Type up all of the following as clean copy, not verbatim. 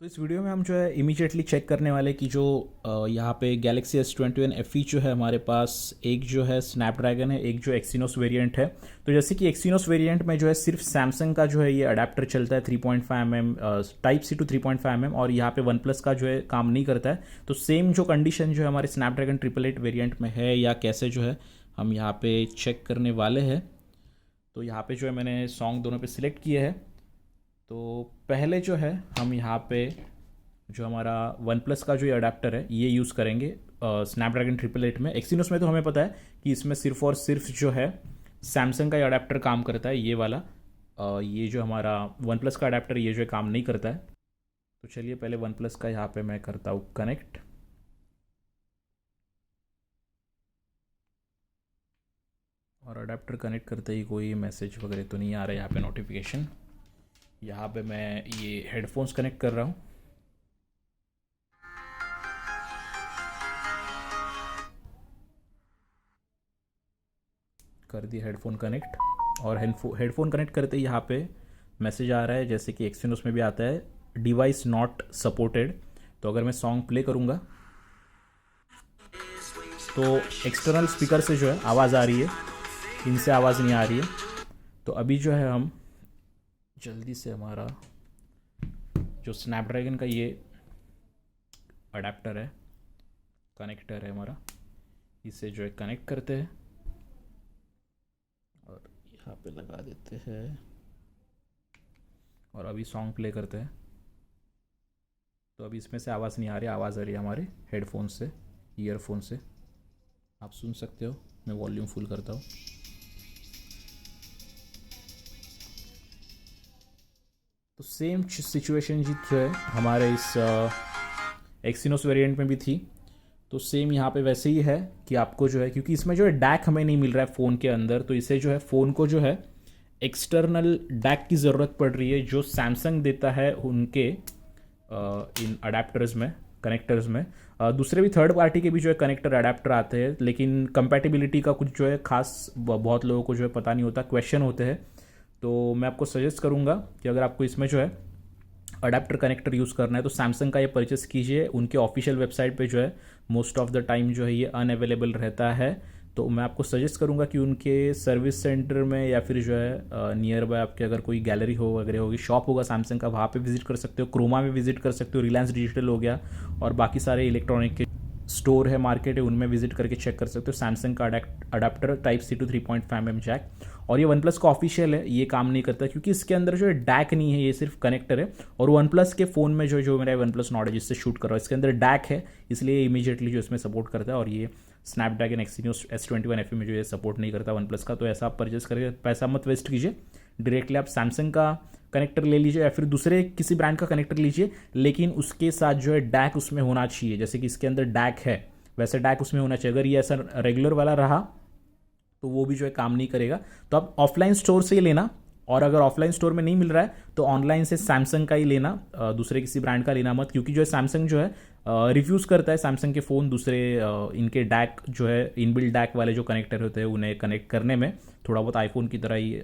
तो इस वीडियो में हम जो है इमीडिएटली चेक करने वाले कि जो यहाँ पे गैलेक्सी S21 FE जो है हमारे पास, एक जो है स्नैपड्रैगन है, एक जो एक्सिनोस वेरिएंट है। तो जैसे कि एक्सिनोस वेरिएंट में जो है सिर्फ सैमसंग का जो है ये अडेप्टर चलता है 3.5 mm type C to 3.5 mm, और यहाँ पे वन प्लस का जो है काम नहीं करता है। तो सेम जो कंडीशन जो है हमारे स्नैपड्रैगन 888 वेरियंट में है या कैसे जो है हम यहाँ पे चेक करने वाले हैं। तो यहाँ पे जो है मैंने सॉन्ग दोनों पे सिलेक्ट किए हैं। तो पहले जो है हम यहाँ पे जो हमारा वन प्लस का जो ये अडेप्टर है ये यूज़ करेंगे स्नैपड्रैगन 888 में। एक्सिनोस में तो हमें पता है कि इसमें सिर्फ और सिर्फ जो है सैमसंग का ये अडेप्टर काम करता है, ये वाला। ये जो हमारा वन प्लस का अडेप्टर ये जो है काम नहीं करता है। तो चलिए पहले वन प्लस का यहाँ पे मैं करता हूँ कनेक्ट। और अडेप्टर कनेक्ट करते ही कोई मैसेज वगैरह तो नहीं आ रहा है यहाँ पे, नोटिफिकेशन। यहाँ पे मैं ये हेडफोन्स कनेक्ट कर रहा हूँ। कर दिया हेडफोन कनेक्ट, और हेडफोन कनेक्ट करते ही यहाँ पे मैसेज आ रहा है जैसे कि एक्सयनोस में भी आता है, डिवाइस नॉट सपोर्टेड। तो अगर मैं सॉन्ग प्ले करूँगा तो एक्सटर्नल स्पीकर से जो है आवाज़ आ रही है, इनसे आवाज़ नहीं आ रही है। तो अभी जो है हम जल्दी से हमारा जो स्नैपड्रैगन का ये अडेप्टर है, कनेक्टर है हमारा, इसे जो है कनेक्ट करते हैं और यहाँ पे लगा देते हैं, और अभी सॉन्ग प्ले करते हैं। तो अभी इसमें से आवाज़ नहीं आ रही, आवाज़ आ रही है हमारे हेडफोन से, ईयरफोन से। आप सुन सकते हो, मैं वॉल्यूम फुल करता हूँ। तो सेम सिचुएशन जो है हमारे इस एक्सिनोस वेरिएंट में भी थी। तो सेम यहाँ पे वैसे ही है कि आपको जो है, क्योंकि इसमें जो है डैक हमें नहीं मिल रहा है फ़ोन के अंदर, तो इसे जो है फ़ोन को जो है एक्सटर्नल डैक की ज़रूरत पड़ रही है जो सैमसंग देता है उनके इन अडेप्टर्स में, कनेक्टर्स में। दूसरे भी थर्ड पार्टी के भी जो है कनेक्टर अडेप्टर आते हैं, लेकिन कंपैटिबिलिटी का कुछ जो है खास बहुत लोगों को जो है पता नहीं होता, क्वेश्चन होते हैं। तो मैं आपको सजेस्ट करूँगा कि अगर आपको इसमें जो है अडेप्टर कनेक्टर यूज़ करना है तो सैमसंग का ये परचेस कीजिए। उनके ऑफिशियल वेबसाइट पे जो है मोस्ट ऑफ द टाइम जो है ये अनअवेलेबल रहता है। तो मैं आपको सजेस्ट करूँगा कि उनके सर्विस सेंटर में या फिर जो है नियर बाय आपके अगर कोई गैलरी हो वगैरह होगी, शॉप होगा सैमसंग का, वहाँ पे विजिट कर सकते हो। क्रोमा में विजिट कर सकते हो, रिलायंस डिजिटल हो गया, और बाकी सारे इलेक्ट्रॉनिक के स्टोर है, मार्केट है, उनमें विजिट करके चेक कर सकते हो। सैमसंग का adapter type C to 3.5 mm jack, और ये वन प्लस का ऑफिशियल है, ये काम नहीं करता क्योंकि इसके अंदर जो है डैक नहीं है, ये सिर्फ कनेक्टर है। और वन प्लस के फ़ोन में जो मेरा वन प्लस नॉट है जिससे शूट कर रहा है, इसके अंदर डैक है, इसलिए इमीडिएटली जो इसमें सपोर्ट करता है। और ये स्नैपड्रैगन एक्सिनोस S21 FE में जो ये सपोर्ट नहीं करता वन प्लस का। तो ऐसा आप परचेस करके पैसा मत वेस्ट कीजिए, डायरेक्टली आप सैमसंग का कनेक्टर ले लीजिए या फिर दूसरे किसी ब्रांड का कनेक्टर लीजिए, लेकिन उसके साथ जो है डैक उसमें होना चाहिए। जैसे कि इसके अंदर डैक है वैसे डैक उसमें होना चाहिए। अगर ये ऐसा रेगुलर वाला रहा तो वो भी जो है काम नहीं करेगा। तो आप ऑफलाइन स्टोर से ही लेना, और अगर ऑफलाइन स्टोर में नहीं मिल रहा है तो ऑनलाइन से सैमसंग का ही लेना, दूसरे किसी ब्रांड का लेना मत, क्योंकि जो है सैमसंग जो है रिफ्यूज़ करता है सैमसंग के फ़ोन दूसरे इनके डैक जो है इनबिल्ट डैक वाले जो कनेक्टर होते हैं उन्हें कनेक्ट करने में। थोड़ा बहुत आईफोन की तरह ही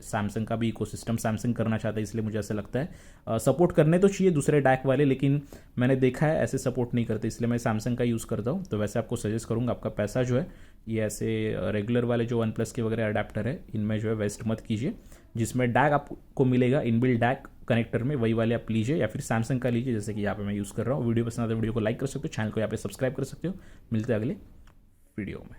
सैमसंग का भी इकोसिस्टम सैमसंग करना चाहता है, इसलिए मुझे ऐसा लगता है सपोर्ट करने तो चाहिए दूसरे डैक वाले, लेकिन मैंने देखा है ऐसे सपोर्ट नहीं करते, इसलिए मैं सैमसंग का यूज़ करता हूँ। तो वैसे आपको सजेस्ट करूँगा आपका पैसा जो है ये ऐसे रेगुलर वाले जो वन प्लस के वगैरह अडेप्टर है इनमें जो है वेस्ट मत कीजिए। जिसमें डैक आपको मिलेगा इनबिल्ट डैक कनेक्टर में, वही वाले आप लीजिए, या फिर सैमसंग का लीजिए जैसे कि यहाँ पे मैं यूज़ कर रहा हूँ। वीडियो पसंद आता है वीडियो को लाइक कर सकते हो, चैनल को यहाँ पे सब्सक्राइब कर सकते हो। मिलते हैं अगले वीडियो में।